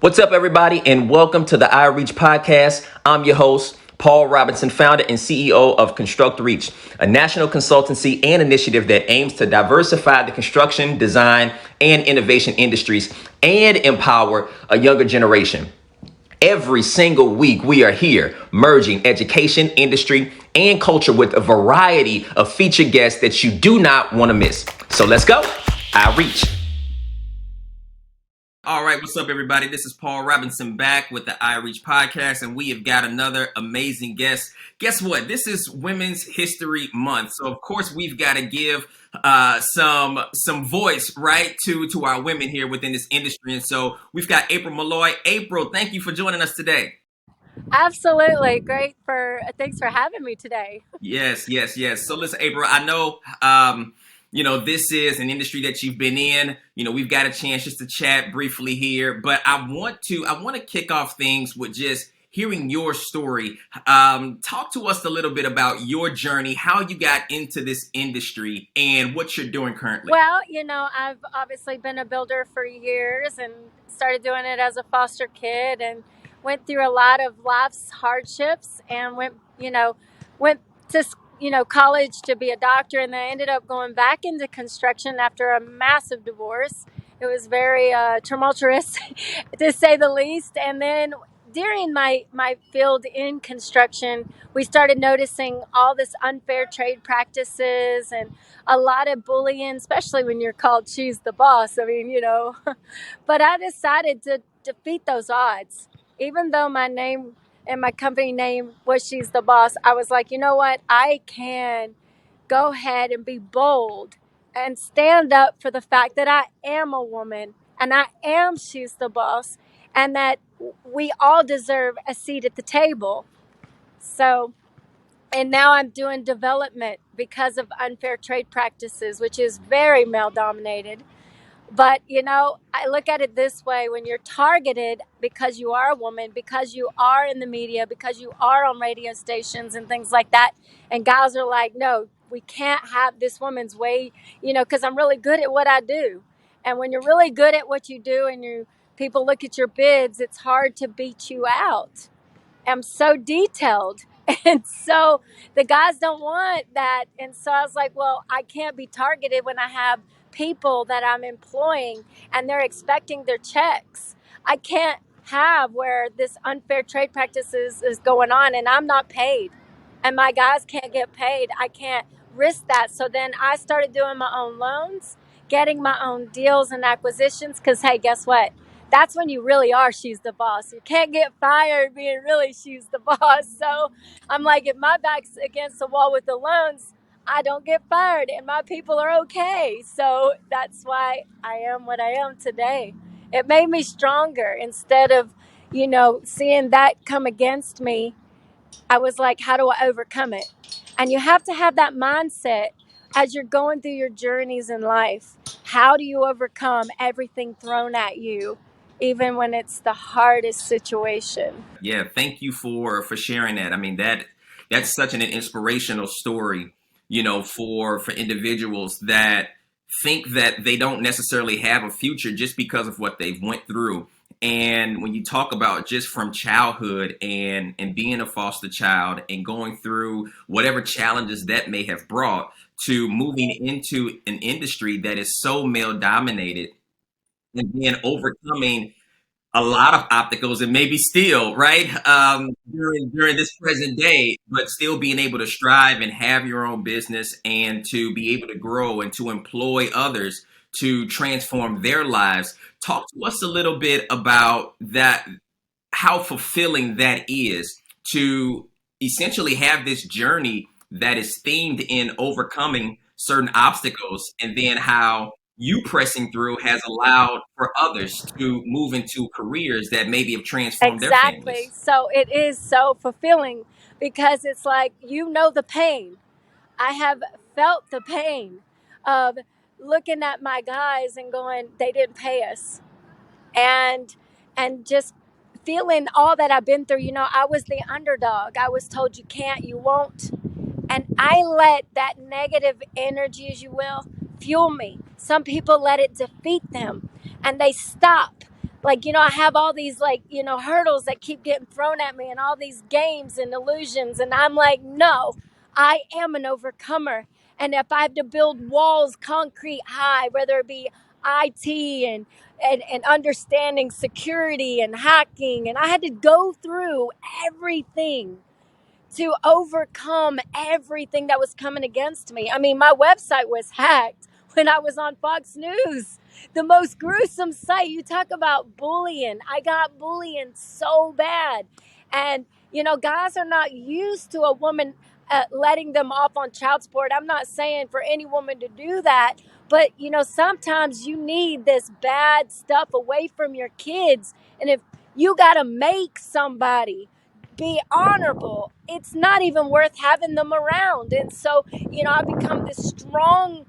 What's up, everybody, and welcome to the iReach podcast. I'm your host, Paul Robinson, founder and CEO of ConstructReach, a national consultancy and initiative that aims to diversify the construction, design, and innovation industries and empower a younger generation. Every single week, we are here merging education, industry, and culture with a variety of featured guests that you do not want to miss. So let's go, iReach. All right, what's up, everybody? This is Paul Robinson back with the iReach podcast, and we have got another amazing guest. Guess what? This is Women's History Month, so of course we've got to give some voice, right, to our women here within this industry. And so we've got April Malloy. April, thank you for joining us today. Absolutely. Thanks for having me today. Yes. So listen, April, I know this is an industry that you've been in. We've got a chance just to chat briefly here, but I want to kick off things with just hearing your story. Talk to us a little bit about your journey, how you got into this industry, and what you're doing currently. Well, I've obviously been a builder for years and started doing it as a foster kid and went through a lot of life's hardships and went to college to be a doctor, and then I ended up going back into construction after a massive divorce. It was very tumultuous, to say the least. And then during my field in construction, we started noticing all this unfair trade practices and a lot of bullying, especially when you're called "she's the boss." I mean, but I decided to defeat those odds. Even though my name and my company name was "She's the Boss," I was like, you know what? I can go ahead and be bold and stand up for the fact that I am a woman and I am "She's the Boss," and that we all deserve a seat at the table. So, and now I'm doing development because of unfair trade practices, which is very male dominated. But, I look at it this way: when you're targeted because you are a woman, because you are in the media, because you are on radio stations and things like that, and guys are like, no, we can't have this woman's way, because I'm really good at what I do. And when you're really good at what you do and people look at your bids, it's hard to beat you out. I'm so detailed. And so the guys don't want that. And so I was like, well, I can't be targeted when I have people that I'm employing and they're expecting their checks. I can't have where this unfair trade practices is going on and I'm not paid and my guys can't get paid. I can't risk that. So then I started doing my own loans, getting my own deals and acquisitions, because, hey, guess what? That's when you really are "she's the boss." You can't get fired being really "she's the boss." So I'm like, if my back's against the wall with the loans, I don't get fired and my people are okay. So that's why I am what I am today. It made me stronger. Instead of, seeing that come against me, I was like, how do I overcome it? And you have to have that mindset as you're going through your journeys in life. How do you overcome everything thrown at you, even when it's the hardest situation? Yeah, thank you for sharing that. I mean, that's such an inspirational story, for individuals that think that they don't necessarily have a future just because of what they've went through. And when you talk about just from childhood and being a foster child and going through whatever challenges that may have brought, to moving into an industry that is so male dominated and then overcoming a lot of obstacles and maybe still, right, during this present day, but still being able to strive and have your own business and to be able to grow and to employ others to transform their lives. Talk to us a little bit about that, how fulfilling that is to essentially have this journey that is themed in overcoming certain obstacles, and then how you pressing through has allowed for others to move into careers that maybe have transformed their Exactly. families. So it is so fulfilling because it's like, the pain. I have felt the pain of looking at my guys and going, they didn't pay us. And just feeling all that I've been through. I was the underdog. I was told you can't, you won't. And I let that negative energy, as you will, fuel me. Some people let it defeat them and they stop. like, I have all these, like, hurdles that keep getting thrown at me and all these games and illusions. And I'm like, no, I am an overcomer. And if I have to build walls concrete high, whether it be IT and understanding security and hacking, and I had to go through everything to overcome everything that was coming against me. I mean, my website was hacked when I was on Fox News. The most gruesome site. You talk about bullying. I got bullying so bad. And, guys are not used to a woman letting them off on child support. I'm not saying for any woman to do that. But, sometimes you need this bad stuff away from your kids. And if you got to make somebody be honorable, it's not even worth having them around. And so, I've become this strong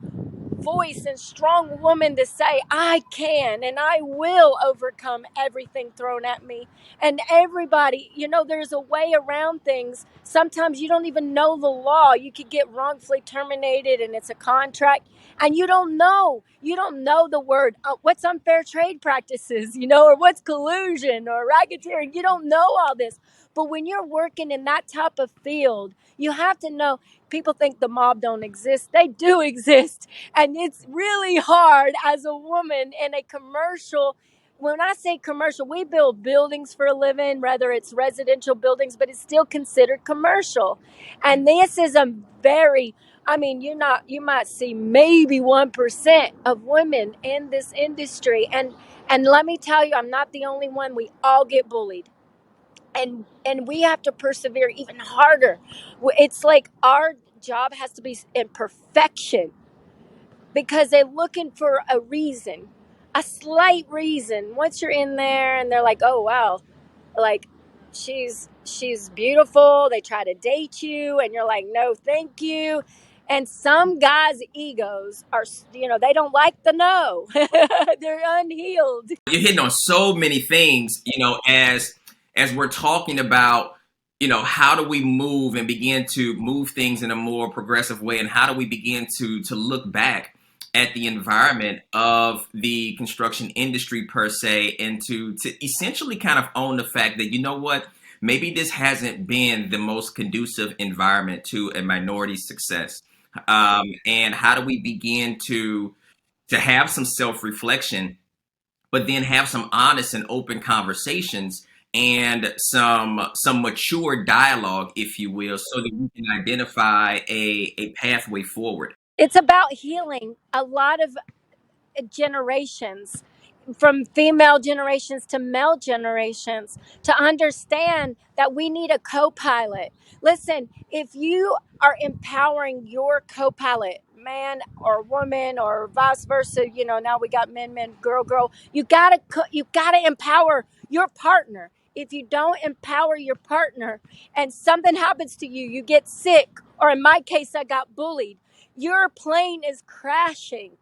voice and strong woman to say I can and I will overcome everything thrown at me. And everybody, there's a way around things. Sometimes you don't even know the law. You could get wrongfully terminated and it's a contract and you don't know the word. What's unfair trade practices, or what's collusion or racketeering. You don't know all this. But when you're working in that type of field, you have to know. People think the mob don't exist. They do exist. And it's really hard as a woman in a commercial. When I say commercial, we build buildings for a living, whether it's residential buildings, but it's still considered commercial. And this is a very, you might see maybe 1% of women in this industry. And let me tell you, I'm not the only one. We all get bullied. And we have to persevere even harder. It's like our job has to be in perfection because they're looking for a reason, a slight reason. Once you're in there and they're like, oh wow, like she's beautiful, they try to date you and you're like, no thank you. And some guys' egos are, they don't like the no. They're unhealed. You're hitting on so many things, as we're talking about, how do we move and begin to move things in a more progressive way, and how do we begin to look back at the environment of the construction industry per se, and to essentially kind of own the fact that, what, maybe this hasn't been the most conducive environment to a minority's success. And how do we begin to have some self-reflection, but then have some honest and open conversations and some mature dialogue, if you will, so that we can identify a pathway forward. It's about healing a lot of generations, from female generations to male generations, to understand that we need a co-pilot. Listen, if you are empowering your co-pilot, man or woman or vice versa, now we got men, girl, you gotta empower your partner. If you don't empower your partner and something happens to you, you get sick, or in my case, I got bullied, your plane is crashing.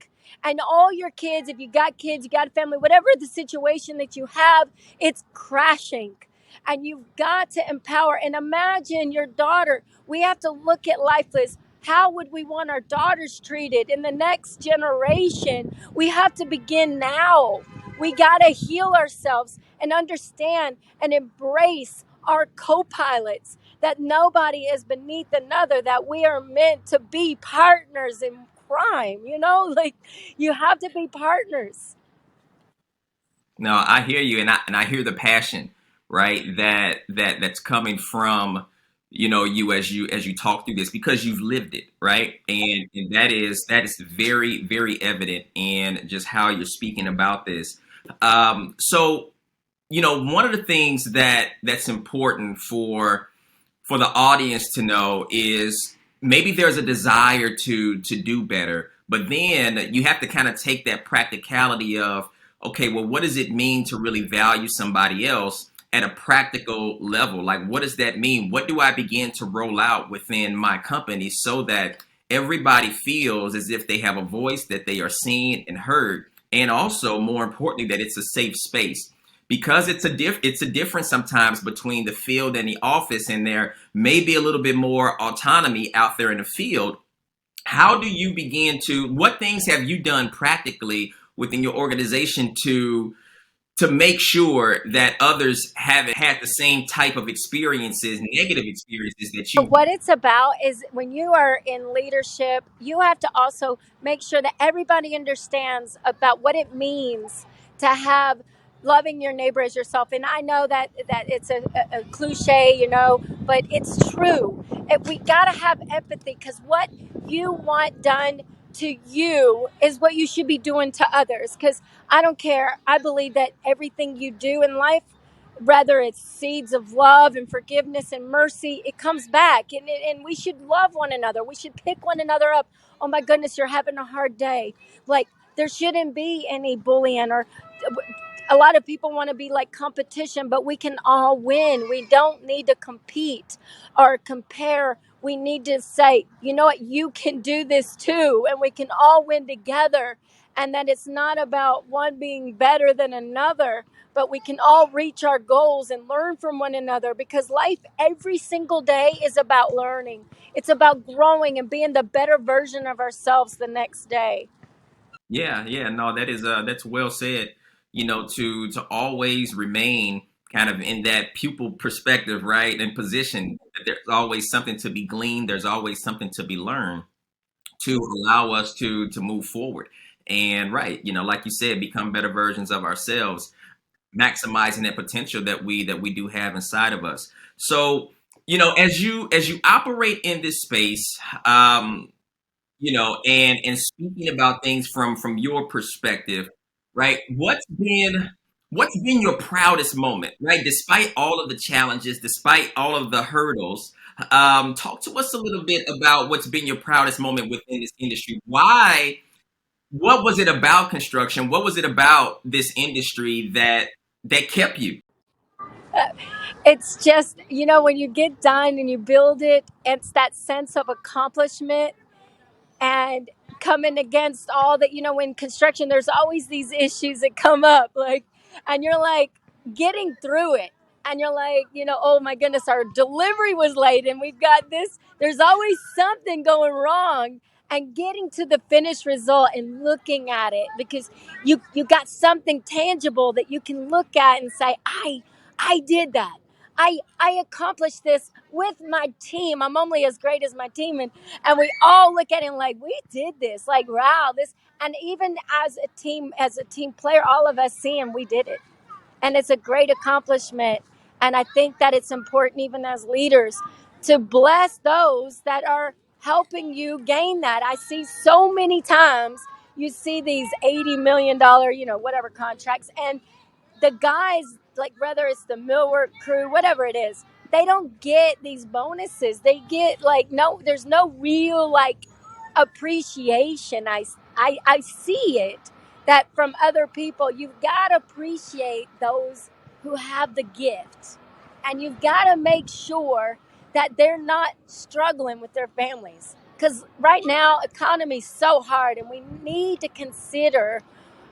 And all your kids, if you got kids, you got a family, whatever the situation that you have, it's crashing. And you've got to empower. And imagine your daughter. We have to look at life as, how would we want our daughters treated in the next generation? We have to begin now. We got to heal ourselves and understand and embrace our co-pilots, that nobody is beneath another, that we are meant to be partners in crime, like, you have to be partners. No, I hear you, and I hear the passion, right? That's coming from, you as you talk through this, because you've lived it, right? And that is very, very evident in just how you're speaking about this. So, one of the things that's important for the audience to know is, maybe there's a desire to do better, but then you have to kind of take that practicality of, okay, well, what does it mean to really value somebody else at a practical level? Like, what does that mean? What do I begin to roll out within my company so that everybody feels as if they have a voice, that they are seen and heard, and also, more importantly, that it's a safe space? Because it's a difference sometimes between the field and the office, and there may be a little bit more autonomy out there in the field. How do you begin to, what things have you done practically within your organization to to make sure that others haven't had the same type of experiences, negative experiences that you What it's about is when you are in leadership, you have to also make sure that everybody understands about what it means to have loving your neighbor as yourself. And I know that it's a cliche, but it's true. We got to have empathy, because what you want done to you is what you should be doing to others. Because I don't care. I believe that everything you do in life, whether it's seeds of love and forgiveness and mercy, it comes back. And we should love one another. We should pick one another up. Oh my goodness, you're having a hard day. Like, there shouldn't be any bullying, or a lot of people want to be like competition, but we can all win. We don't need to compete or compare. We need to say, you know what, you can do this too, and we can all win together. And that it's not about one being better than another, but we can all reach our goals and learn from one another, because life every single day is about learning. It's about growing and being the better version of ourselves the next day. Yeah, yeah, no, that's well said. To always remain kind of in that pupil perspective, right, and position. There's always something to be gleaned. There's always something to be learned to allow us to move forward. And right, like you said, become better versions of ourselves, maximizing that potential that we do have inside of us. So, as you operate in this space, and speaking about things from your perspective, right? What's been your proudest moment, right? Despite all of the challenges, despite all of the hurdles, talk to us a little bit about what's been your proudest moment within this industry. Why? What was it about construction? What was it about this industry that kept you? It's just, when you get done and you build it, it's that sense of accomplishment. And coming against all that, in construction there's always these issues that come up, like, and you're like getting through it, and you're like, oh my goodness, our delivery was late and we've got this, there's always something going wrong. And getting to the finished result and looking at it, because you got something tangible that you can look at and say, I did that. I accomplished this with my team. I'm only as great as my team. And we all look at him like, we did this, like, wow, this. And even as a team player, all of us see him, we did it, and it's a great accomplishment. And I think that it's important, even as leaders, to bless those that are helping you gain that. I see so many times, you see these $80 million, whatever contracts, and the guys, like, whether it's the millwork crew, whatever it is, they don't get these bonuses. They get, like, no, there's no real, like, appreciation. I see it, that from other people. You've got to appreciate those who have the gift, and you've got to make sure that they're not struggling with their families, because right now economy's so hard, and we need to consider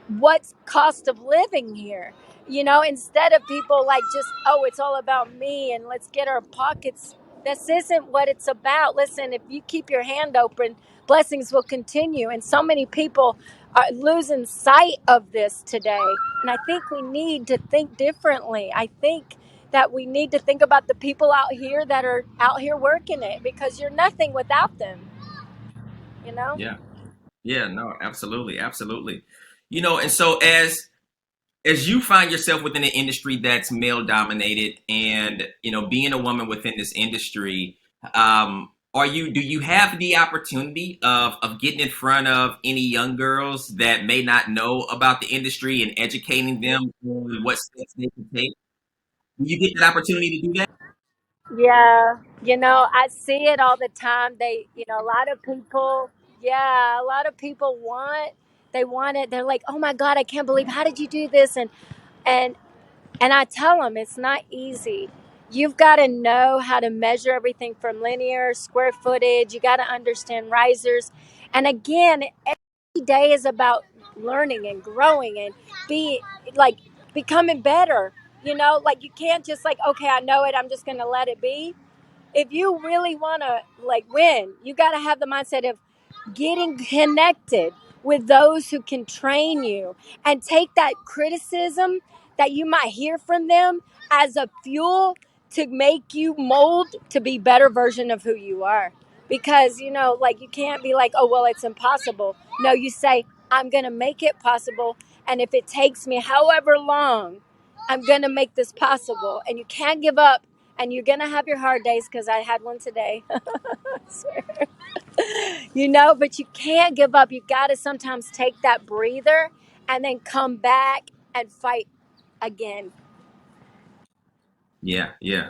what's cost of living here, instead of people like, just, oh, it's all about me and let's get our pockets. This isn't what it's about. Listen, if you keep your hand open, blessings will continue. And so many people are losing sight of this today, and I think we need to think differently. I think that we need to think about the people out here that are out here working it, because you're nothing without them, you know Yeah. Yeah, no, absolutely, absolutely. And so as you find yourself within an industry that's male dominated, and being a woman within this industry, do you have the opportunity of getting in front of any young girls that may not know about the industry and educating them on what steps they can take? Do you get that opportunity to do that? Yeah, I see it all the time. A lot of people, yeah, a lot of people they want it. They're like, oh my God, I can't believe, how did you do this? And and I tell them it's not easy. You've got to know how to measure everything from linear, square footage. You got to understand risers. And again, every day is about learning and growing and be like becoming better. Like, you can't just, like, okay, I know it, I'm just going to let it be. If you really want to, like, win, you got to have the mindset of getting connected with those who can train you, and take that criticism that you might hear from them as a fuel to make you mold to be better version of who you are. Because, like, you can't be like, oh, well, it's impossible. No, you say, I'm going to make it possible. And if it takes me however long, I'm going to make this possible. And you can't give up. And you're going to have your hard days, because I had one today. But you can't give up. You got to sometimes take that breather and then come back and fight again. Yeah, yeah.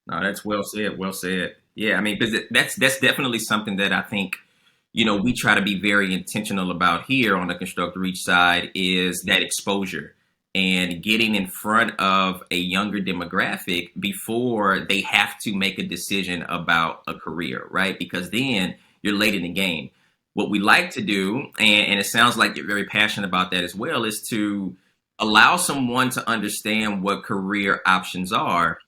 No, that's well said. Well said. Yeah, I mean, because that's definitely something that I think, we try to be very intentional about here on the Construct Reach side is that exposure and getting in front of a younger demographic before they have to make a decision about a career, right? Because then you're late in the game. What we like to do, and it sounds like you're very passionate about that as well, is to allow someone to understand what career options are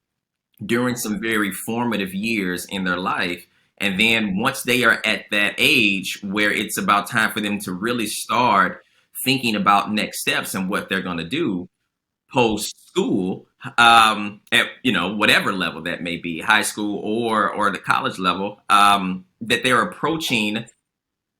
during some very formative years in their life. And then once they are at that age where it's about time for them to really start thinking about next steps and what they're going to do post school, at whatever level that may be, high school or the college level, that they're approaching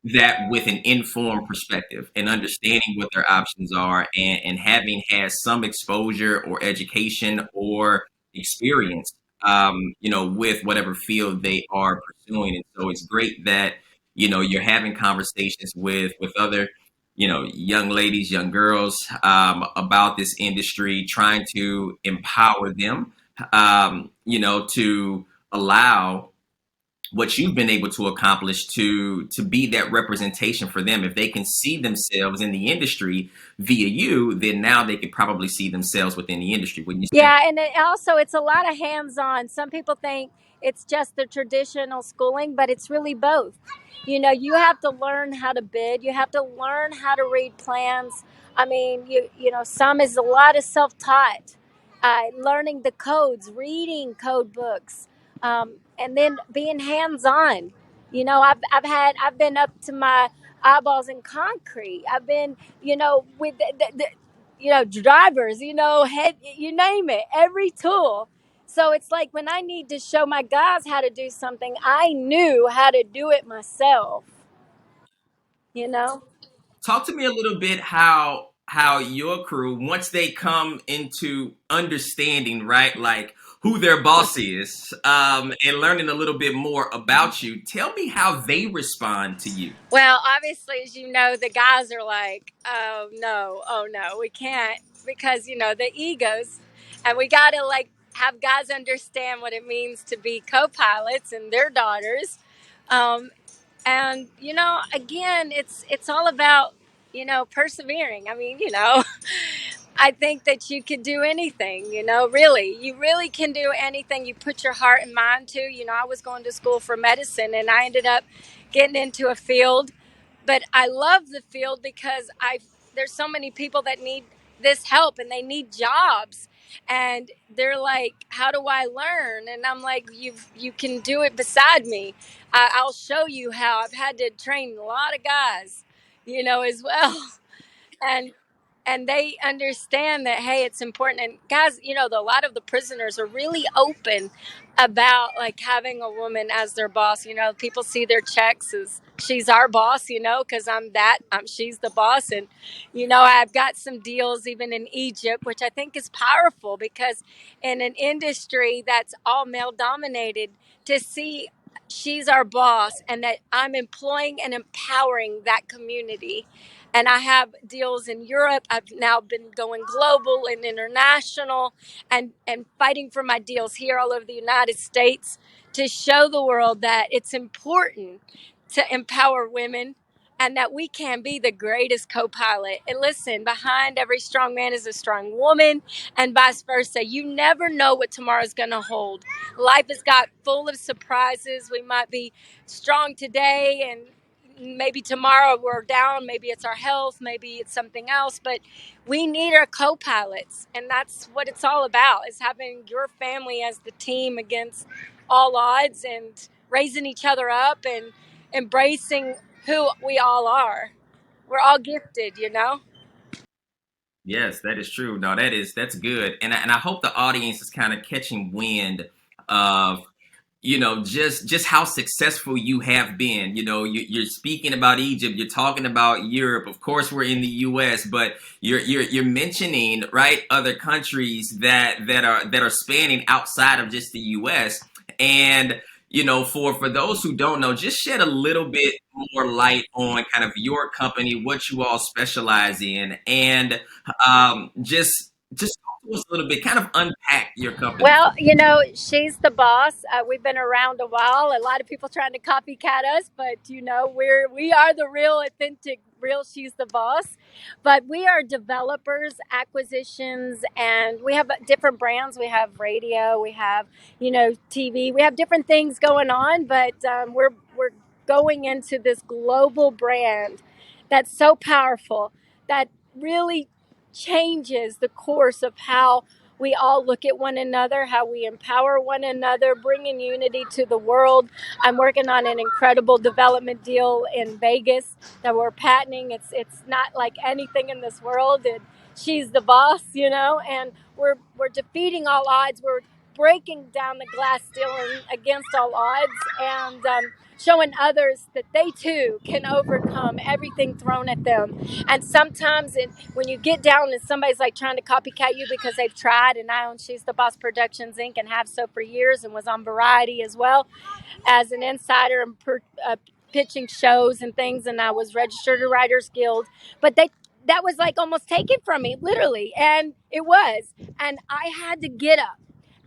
that with an informed perspective and understanding what their options are, and having had some exposure or education or experience, with whatever field they are pursuing. And so it's great that, you're having conversations with other, young ladies, young girls, about this industry, trying to empower them, to allow what you've been able to accomplish to be that representation for them. If they can see themselves in the industry via you, then now they could probably see themselves within the industry, wouldn't you say? Yeah, and it's a lot of hands-on. Some people think it's just the traditional schooling, but it's really both. You have to learn how to bid. You have to learn how to read plans. I mean, some is a lot of self-taught, learning the codes, reading code books, and then being hands-on. I've been up to my eyeballs in concrete. I've been, with drivers, head, you name it, every tool. So it's like when I need to show my guys how to do something, I knew how to do it myself, you know? Talk to me a little bit how your crew, once they come into understanding, right, like who their boss is, and learning a little bit more about you, tell me how they respond to you. Well, obviously, as you know, the guys are like, oh no, we can't, because, the egos. And we got to, like, have guys understand what it means to be co pilots and their daughters. Um, and again, it's all about persevering. I mean, I think that you could do anything. Really, you really can do anything you put your heart and mind to. I was going to school for medicine, and I ended up getting into a field, but I love the field because I there's so many people that need this help, and they need jobs, and they're like, how do I learn? And I'm like, you can do it beside me. I'll show you how. I've had to train a lot of guys, as well. and and they understand that, hey, it's important. And guys, a lot of the prisoners are really open about, like, having a woman as their boss. People see their checks as, she's our boss, because she's the boss. And I've got some deals even in Egypt, which I think is powerful, because in an industry that's all male dominated, to see she's our boss and that I'm employing and empowering that community. And I have deals in Europe. I've now been going global and international, and fighting for my deals here all over the United States, to show the world that it's important to empower women, and that we can be the greatest co-pilot. And listen, behind every strong man is a strong woman, and vice versa. You never know what tomorrow's going to hold. Life has got full of surprises. We might be strong today, and maybe tomorrow we're down. Maybe it's our health, maybe it's something else, but we need our co-pilots. And that's what it's all about, is having your family as the team against all odds, and raising each other up, and embracing who we all are. We're all gifted. Yes, that is true. No, that's good. And I hope the audience is kind of catching wind of, just how successful you have been. You're speaking about Egypt, you're talking about Europe. Of course, we're in the U.S., but you're mentioning, right, other countries that are spanning outside of just the U.S. And for those who don't know, just shed a little bit more light on kind of your company, what you all specialize in, and just talk to us a little bit, kind of unpack your company. Well, she's the boss. We've been around a while. A lot of people trying to copycat us, but we are the real, authentic, real. She's the boss. But we are developers, acquisitions, and we have different brands. We have radio, we have TV. We have different things going on, but we're going into this global brand that's so powerful that really changes the course of how we all look at one another, how we empower one another, bringing unity to the world. I'm working on an incredible development deal in Vegas that we're patenting. It's not like anything in this world, and she's the boss, and we're defeating all odds. We're breaking down the glass ceiling against all odds, and showing others that they too can overcome everything thrown at them. And sometimes when you get down and somebody's like trying to copycat you because they've tried, and I own She's the Boss Productions Inc. and have so for years, and was on Variety as well as an insider and pitching shows and things, and I was registered to Writers Guild, but that was like almost taken from me, literally, and it was, and I had to get up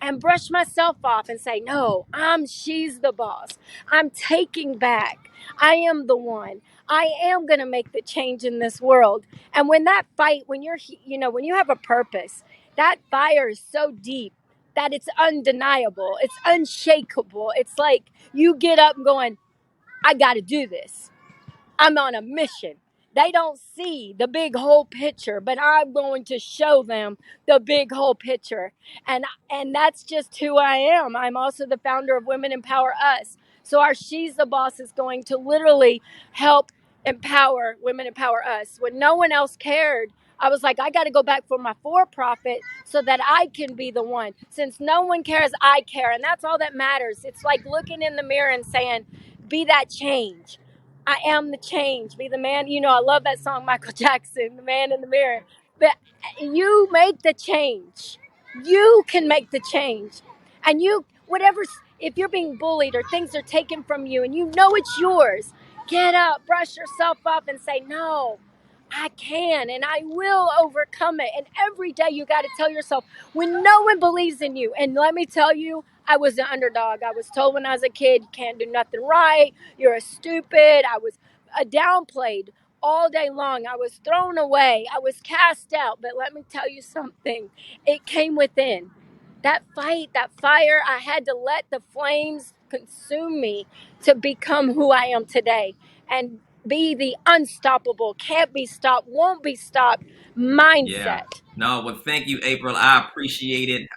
and brush myself off and say, no, she's the boss. I'm taking back. I am the one. I am going to make the change in this world. And when that fight, when when you have a purpose, that fire is so deep that it's undeniable. It's unshakable. It's like you get up and going, I got to do this. I'm on a mission. They don't see the big whole picture, but I'm going to show them the big whole picture. And that's just who I am. I'm also the founder of Women Empower Us. So our She's the Boss is going to literally help empower Women Empower Us. When no one else cared, I was like, I got to go back for my for-profit so that I can be the one. Since no one cares, I care. And that's all that matters. It's like looking in the mirror and saying, be that change. I am the change. Be the man. I love that song, Michael Jackson, The Man in the Mirror. But you make the change. You can make the change. And if you're being bullied or things are taken from you and you know it's yours, get up, brush yourself off and say, no, I can and I will overcome it. And every day you got to tell yourself when no one believes in you. And let me tell you, I was an underdog. I was told when I was a kid, you can't do nothing right. You're a stupid. I was downplayed all day long. I was thrown away. I was cast out. But let me tell you something. It came within. That fight, that fire, I had to let the flames consume me to become who I am today. And be the unstoppable, can't be stopped, won't be stopped Yeah. mindset. No, well, thank you, April. I appreciate it.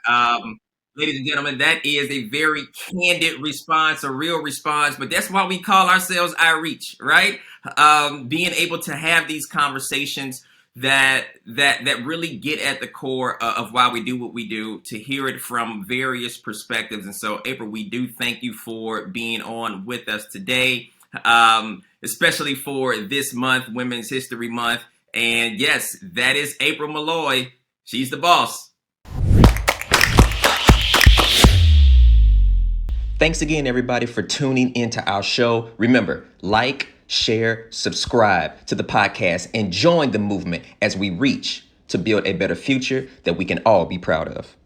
Ladies and gentlemen, that is a very candid response, a real response, but that's why we call ourselves iReach, right? Being able to have these conversations that really get at the core of why we do what we do, to hear it from various perspectives. And so, April, we do thank you for being on with us today, especially for this month, Women's History Month. And yes, that is April Malloy. She's the boss. Thanks again, everybody, for tuning into our show. Remember, like, share, subscribe to the podcast, and join the movement as we reach to build a better future that we can all be proud of.